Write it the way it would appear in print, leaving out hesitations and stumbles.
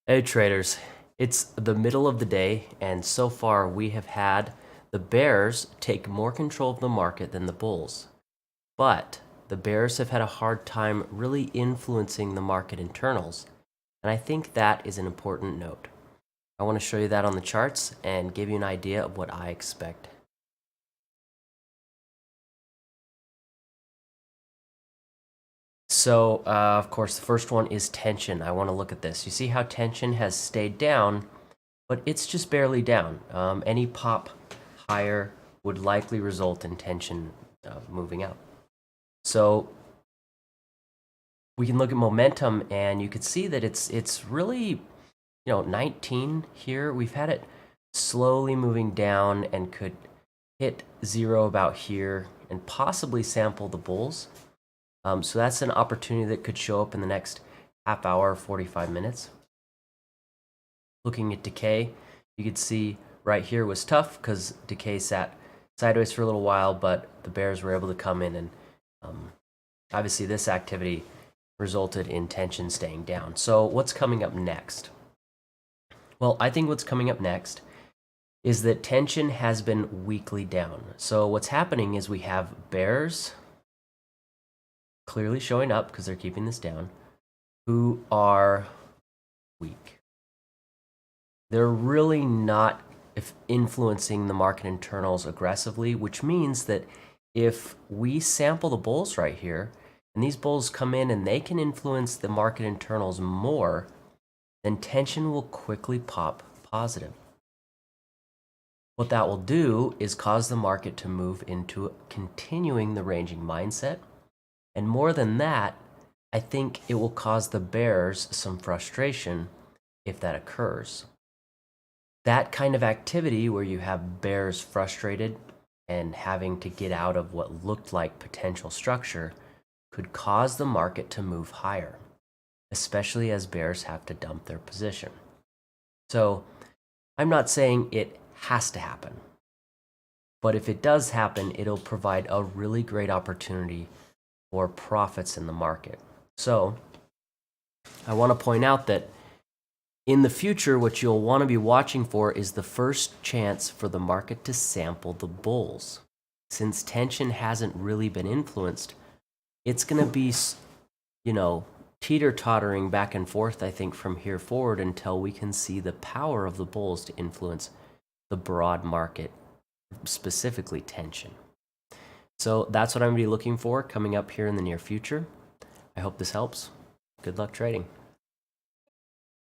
Hey traders, it's the middle of the day, and so far we have had the bears take more control of the market than the bulls. But the bears have had a hard time really influencing the market internals, and I think that is an important note. I want to show you that on the charts and give you an idea of what I expect. So, of course, the first one is tension. I want to look at this. You see how tension has stayed down, but it's just barely down. Any pop higher would likely result in tension moving up. So we can look at momentum, and you could see that it's really 19 here. We've had it slowly moving down and could hit zero about here and possibly sample the bulls. So that's an opportunity that could show up in the next half hour, 45 minutes. Looking at decay, you could see right here was tough because decay sat sideways for a little while, but the bears were able to come in, and obviously this activity resulted in tension staying down. So what's coming up next? Well, I think what's coming up next is that tension has been weakly down. So what's happening is we have bears clearly showing up because they're keeping this down, who are weak. They're really not influencing the market internals aggressively, which means that if we sample the bulls right here, and these bulls come in and they can influence the market internals more, then tension will quickly pop positive. What that will do is cause the market to move into continuing the ranging mindset. And more than that, I think it will cause the bears some frustration if that occurs. That kind of activity where you have bears frustrated and having to get out of what looked like potential structure could cause the market to move higher, especially as bears have to dump their position. So I'm not saying it has to happen, but if it does happen, it'll provide a really great opportunity for profits in the market. So I want to point out that in the future, what you'll want to be watching for is the first chance for the market to sample the bulls. Since tension hasn't really been influenced, it's going to be, teeter-tottering back and forth, I think, from here forward until we can see the power of the bulls to influence the broad market, specifically tension. So that's what I'm going to be looking for coming up here in the near future. I hope this helps. Good luck trading.